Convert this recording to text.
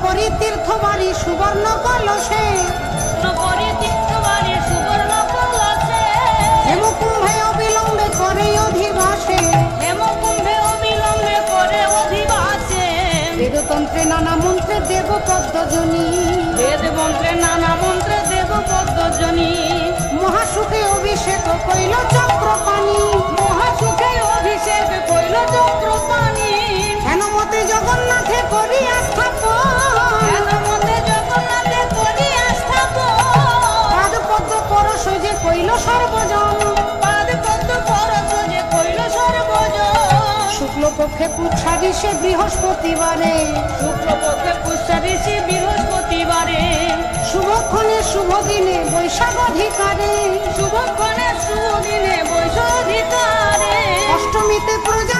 নগরী তীর্থবাড়ি সুবর্ণ কলসে, নগরী তীর্থবাড়ি সুবর্ণ কলসে, হেমকুম্ভে অবিলম্বে করে অধিবাসে, হেমকুম্ভে অবিলম্বে করে অধিবাসে, বেদতন্ত্রে নানা মন্ত্রে দেব পদ্মজনী, বেদ মন্ত্রে নানা মন্ত্রে দেব পদ্মজনী, মহাসুখে অভিষেক কইল চক্রপাণি, মহাসুখে অভিষেক কইল চক্রপাণি, হেনমতে জগন্নাথে করিয়া স্থাপন, হেনমতে জগন্নাথে করিয়া স্থাপন, পাদ পদ্ম পরশ যে কইল সর্বজন, পাদ পদ্ম পরশ যে কইল সর্বজন, শুক্লপক্ষে পুচ্ছারিষে বৃহস্পতিবারে, শুক্লপক্ষে পুষ্যারিষি বৃহস্পতিবারে, শুভক্ষণে শুভ দিনে বৈশাখ অধিকারে, শুভক্ষণে শুভ দিনে বৈশাধিকারে, অষ্টমীতে প্রজা